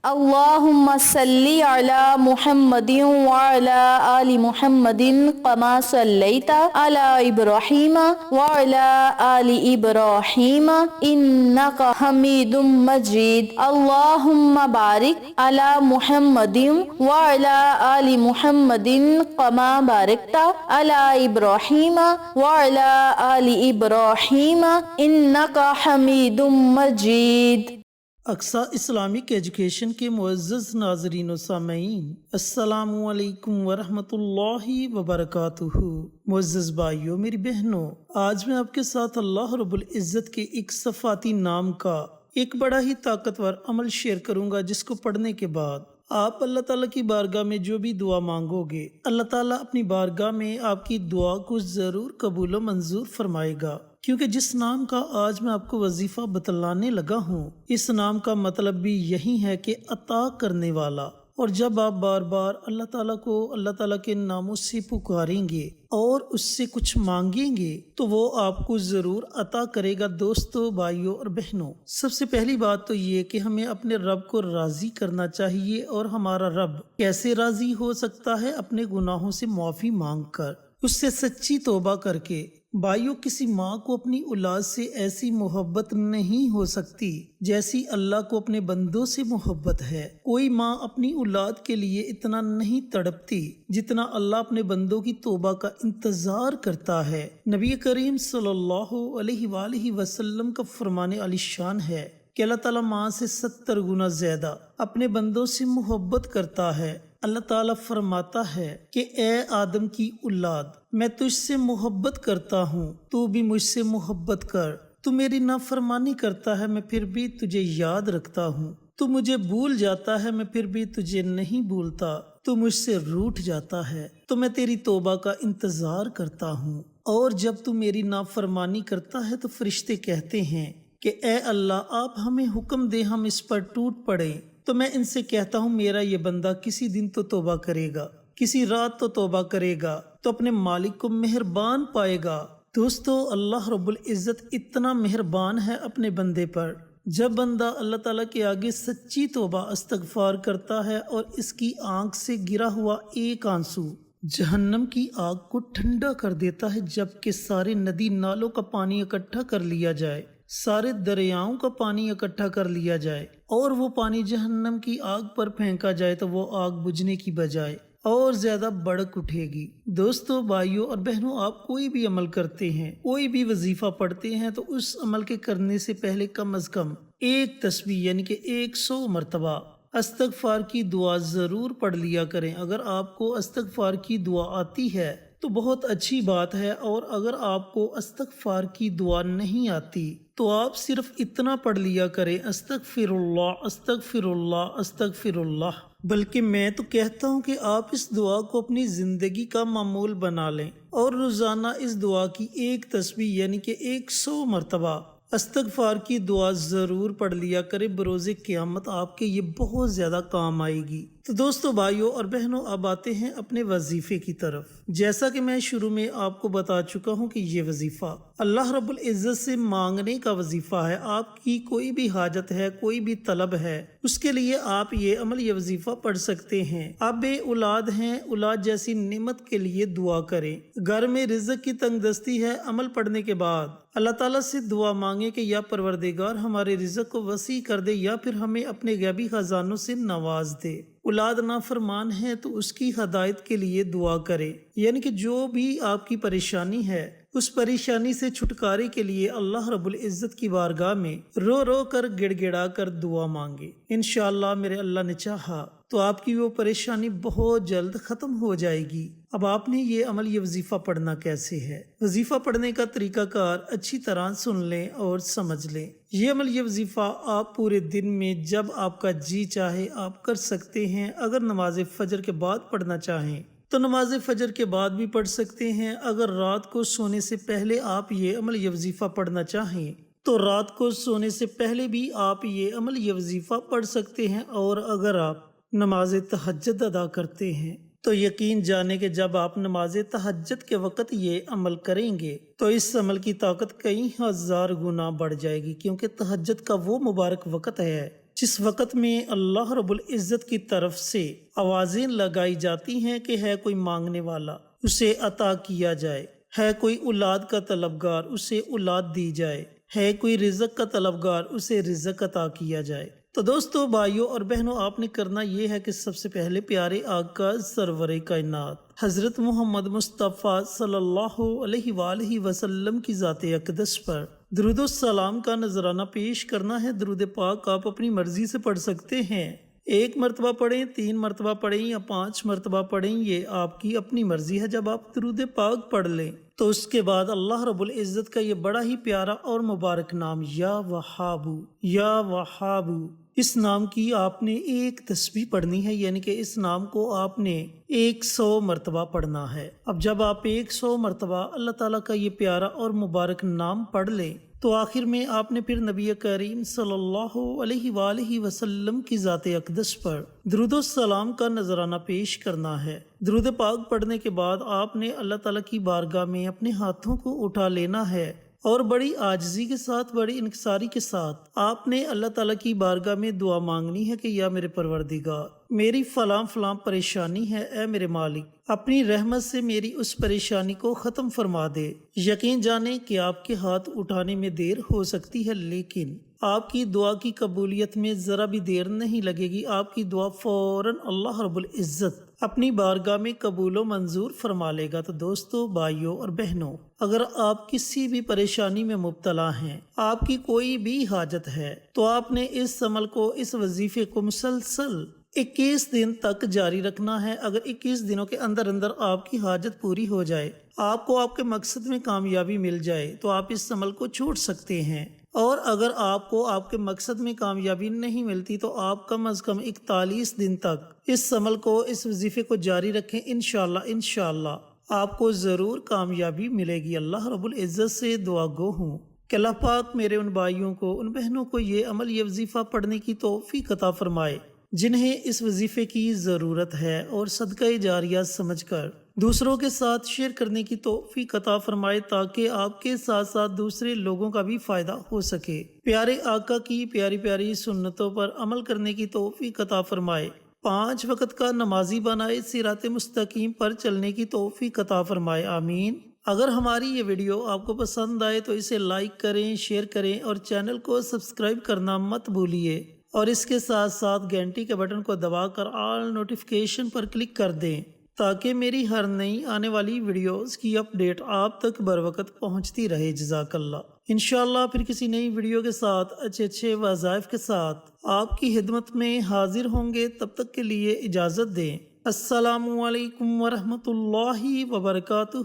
اللهم صل على محمد وعلى آل محمد كما صليت على إبراهيم وعلى آل إبراهيم إنك حميد مجيد. اللهم بارك على محمد وعلى آل محمد كما باركت على إبراهيم وعلى آل إبراهيم إنك حميد مجيد. اقصی اسلامک ایجوکیشن کے معزز ناظرین و سامعین، السلام علیکم ورحمۃ اللہ وبرکاتہ۔ معزز بھائیوں، میری بہنوں، آج میں آپ کے ساتھ اللہ رب العزت کے ایک صفاتی نام کا ایک بڑا ہی طاقتور عمل شیئر کروں گا، جس کو پڑھنے کے بعد آپ اللہ تعالیٰ کی بارگاہ میں جو بھی دعا مانگو گے، اللہ تعالیٰ اپنی بارگاہ میں آپ کی دعا کو ضرور قبول و منظور فرمائے گا۔ کیونکہ جس نام کا آج میں آپ کو وظیفہ بتلانے لگا ہوں، اس نام کا مطلب بھی یہی ہے کہ عطا کرنے والا۔ اور جب آپ بار بار اللہ تعالیٰ کو اللہ تعالیٰ کے ناموں سے پکاریں گے اور اس سے کچھ مانگیں گے تو وہ آپ کو ضرور عطا کرے گا۔ دوستو، بھائیوں اور بہنوں، سب سے پہلی بات تو یہ کہ ہمیں اپنے رب کو راضی کرنا چاہیے۔ اور ہمارا رب کیسے راضی ہو سکتا ہے؟ اپنے گناہوں سے معافی مانگ کر، اس سے سچی توبہ کر کے۔ بھائیوں، کسی ماں کو اپنی اولاد سے ایسی محبت نہیں ہو سکتی جیسی اللہ کو اپنے بندوں سے محبت ہے۔ کوئی ماں اپنی اولاد کے لیے اتنا نہیں تڑپتی جتنا اللہ اپنے بندوں کی توبہ کا انتظار کرتا ہے۔ نبی کریم صلی اللہ علیہ وآلہ وسلم کا فرمان عالی شان ہے کہ اللہ تعالیٰ ماں سے 70 گنا زیادہ اپنے بندوں سے محبت کرتا ہے۔ اللہ تعالیٰ فرماتا ہے کہ اے آدم کی اولاد، میں تجھ سے محبت کرتا ہوں، تو بھی مجھ سے محبت کر۔ تو میری نافرمانی کرتا ہے، میں پھر بھی تجھے یاد رکھتا ہوں۔ تو مجھے بھول جاتا ہے، میں پھر بھی تجھے نہیں بھولتا۔ تو مجھ سے روٹھ جاتا ہے تو میں تیری توبہ کا انتظار کرتا ہوں۔ اور جب تو میری نافرمانی کرتا ہے تو فرشتے کہتے ہیں کہ اے اللہ، آپ ہمیں حکم دے، ہم اس پر ٹوٹ پڑیں۔ تو میں ان سے کہتا ہوں، میرا یہ بندہ کسی دن تو توبہ کرے گا، کسی رات تو توبہ کرے گا، تو اپنے مالک کو مہربان پائے گا۔ دوستو، اللہ رب العزت اتنا مہربان ہے اپنے بندے پر۔ جب بندہ اللہ تعالیٰ کے آگے سچی توبہ استغفار کرتا ہے اور اس کی آنکھ سے گرا ہوا ایک آنسو جہنم کی آگ کو ٹھنڈا کر دیتا ہے، جبکہ سارے ندی نالوں کا پانی اکٹھا کر لیا جائے، سارے دریاؤں کا پانی اکٹھا کر لیا جائے اور وہ پانی جہنم کی آگ پر پھینکا جائے تو وہ آگ بجھنے کی بجائے اور زیادہ بڑک اٹھے گی۔ دوستو، بھائیوں اور بہنوں، آپ کوئی بھی عمل کرتے ہیں، کوئی بھی وظیفہ پڑھتے ہیں تو اس عمل کے کرنے سے پہلے کم از کم ایک تسبیح یعنی کہ 100 مرتبہ استغفار کی دعا ضرور پڑھ لیا کریں۔ اگر آپ کو استغفار کی دعا آتی ہے تو بہت اچھی بات ہے، اور اگر آپ کو استغفار کی دعا نہیں آتی تو آپ صرف اتنا پڑھ لیا کریں، استغفر اللہ استغفر اللہ استغفر اللہ۔ بلکہ میں تو کہتا ہوں کہ آپ اس دعا کو اپنی زندگی کا معمول بنا لیں اور روزانہ اس دعا کی ایک تسبیح یعنی کہ 100 مرتبہ استغفار کی دعا ضرور پڑھ لیا کرے۔ بروز قیامت آپ کے یہ بہت زیادہ کام آئے گی۔ تو دوستو، بھائیوں اور بہنوں، اب آتے ہیں اپنے وظیفے کی طرف۔ جیسا کہ میں شروع میں آپ کو بتا چکا ہوں کہ یہ وظیفہ اللہ رب العزت سے مانگنے کا وظیفہ ہے۔ آپ کی کوئی بھی حاجت ہے، کوئی بھی طلب ہے، اس کے لیے آپ یہ عمل، یہ وظیفہ پڑھ سکتے ہیں۔ آپ بے اولاد ہیں، اولاد جیسی نعمت کے لیے دعا کریں۔ گھر میں رزق کی تنگ دستی ہے، عمل پڑھنے کے بعد اللہ تعالیٰ سے دعا مانگے کہ یا پروردگار ہمارے رزق کو وسیع کر دے، یا پھر ہمیں اپنے غیبی خزانوں سے نواز دے۔ اولاد نافرمان ہے تو اس کی ہدایت کے لیے دعا کرے، یعنی کہ جو بھی آپ کی پریشانی ہے اس پریشانی سے چھٹکارے کے لیے اللہ رب العزت کی بارگاہ میں رو رو کر گڑ گڑا کر دعا مانگے۔ انشاءاللہ میرے اللہ نے چاہا تو آپ کی وہ پریشانی بہت جلد ختم ہو جائے گی۔ اب آپ نے یہ عمل، یہ وظیفہ پڑھنا کیسے ہے؟ وظیفہ پڑھنے کا طریقہ کار اچھی طرح سن لیں اور سمجھ لیں۔ یہ عمل، یہ وظیفہ آپ پورے دن میں جب آپ کا جی چاہے آپ کر سکتے ہیں۔ اگر نماز فجر کے بعد پڑھنا چاہیں تو نماز فجر کے بعد بھی پڑھ سکتے ہیں۔ اگر رات کو سونے سے پہلے آپ یہ عمل، یہ وظیفہ پڑھنا چاہیں تو رات کو سونے سے پہلے بھی آپ یہ عمل، یہ وظیفہ پڑھ سکتے ہیں۔ اور اگر آپ نماز تہجد ادا کرتے ہیں تو یقین جانے کہ جب آپ نماز تہجد کے وقت یہ عمل کریں گے تو اس عمل کی طاقت کئی ہزار گنا بڑھ جائے گی، کیونکہ تہجد کا وہ مبارک وقت ہے جس وقت میں اللہ رب العزت کی طرف سے آوازیں لگائی جاتی ہیں کہ ہے کوئی مانگنے والا اسے عطا کیا جائے، ہے کوئی اولاد کا طلبگار اسے اولاد دی جائے، ہے کوئی رزق کا طلبگار اسے رزق عطا کیا جائے۔ تو دوستو، بھائیوں اور بہنوں، آپ نے کرنا یہ ہے کہ سب سے پہلے پیارے آقا سرور کائنات حضرت محمد مصطفیٰ صلی اللہ علیہ وآلہ وسلم کی ذات اقدس پر درود و سلام کا نذرانہ پیش کرنا ہے۔ درود پاک آپ اپنی مرضی سے پڑھ سکتے ہیں، 1 مرتبہ پڑھیں، 3 مرتبہ پڑھیں یا 5 مرتبہ پڑھیں، یہ آپ کی اپنی مرضی ہے۔ جب آپ درود پاک پڑھ لیں تو اس کے بعد اللہ رب العزت کا یہ بڑا ہی پیارا اور مبارک نام یا وہابو، یا وہابو، اس نام کی آپ نے 1 تسبیح پڑھنی ہے، یعنی کہ اس نام کو آپ نے 100 مرتبہ پڑھنا ہے۔ اب جب آپ 100 مرتبہ اللہ تعالیٰ کا یہ پیارا اور مبارک نام پڑھ لیں تو آخر میں آپ نے پھر نبی کریم صلی اللہ علیہ وآلہ وسلم کی ذات اقدس پر درود و سلام کا نذرانہ پیش کرنا ہے۔ درود پاک پڑھنے کے بعد آپ نے اللہ تعالیٰ کی بارگاہ میں اپنے ہاتھوں کو اٹھا لینا ہے اور بڑی عاجزی کے ساتھ، بڑی انکساری کے ساتھ آپ نے اللہ تعالیٰ کی بارگاہ میں دعا مانگنی ہے کہ یا میرے پروردگار، میری فلاں فلاں پریشانی ہے، اے میرے مالک، اپنی رحمت سے میری اس پریشانی کو ختم فرما دے۔ یقین جانیں کہ آپ کے ہاتھ اٹھانے میں دیر ہو سکتی ہے، لیکن آپ کی دعا کی قبولیت میں ذرا بھی دیر نہیں لگے گی۔ آپ کی دعا فوراً اللہ رب العزت اپنی بارگاہ میں قبول و منظور فرما لے گا۔ تو دوستو، بھائیوں اور بہنوں، اگر آپ کسی بھی پریشانی میں مبتلا ہیں، آپ کی کوئی بھی حاجت ہے، تو آپ نے اس عمل کو، اس وظیفے کو مسلسل 21 دن تک جاری رکھنا ہے۔ اگر 21 دنوں کے اندر اندر آپ کی حاجت پوری ہو جائے، آپ کو آپ کے مقصد میں کامیابی مل جائے، تو آپ اس عمل کو چھوڑ سکتے ہیں۔ اور اگر آپ کو آپ کے مقصد میں کامیابی نہیں ملتی تو آپ کم از کم 41 دن تک اس عمل کو، اس وظیفے کو جاری رکھیں۔ انشاءاللہ آپ کو ضرور کامیابی ملے گی۔ اللہ رب العزت سے دعا گو ہوں کہ اللہ پاک میرے ان بھائیوں کو، ان بہنوں کو یہ عمل، یہ وظیفہ پڑھنے کی توفیق عطا فرمائے جنہیں اس وظیفے کی ضرورت ہے، اور صدقہ جاریہ سمجھ کر دوسروں کے ساتھ شیئر کرنے کی توفیق عطا فرمائے، تاکہ آپ کے ساتھ ساتھ دوسرے لوگوں کا بھی فائدہ ہو سکے۔ پیارے آقا کی پیاری پیاری سنتوں پر عمل کرنے کی توفیق عطا فرمائے، 5 وقت کا نمازی بنائے، صراط مستقیم پر چلنے کی توفیق عطا فرمائے، آمین۔ اگر ہماری یہ ویڈیو آپ کو پسند آئے تو اسے لائک کریں، شیئر کریں اور چینل کو سبسکرائب کرنا مت بھولیے، اور اس کے ساتھ ساتھ گھنٹی کے بٹن کو دبا کر آل نوٹیفیکیشن پر کلک کر دیں، تاکہ میری ہر نئی آنے والی ویڈیوز کی اپڈیٹ آپ تک بر وقت پہنچتی رہے۔ جزاک اللہ۔ انشاءاللہ پھر کسی نئی ویڈیو کے ساتھ، اچھے وظائف کے ساتھ آپ کی خدمت میں حاضر ہوں گے۔ تب تک کے لیے اجازت دیں۔ السلام علیکم ورحمۃ اللہ وبرکاتہ۔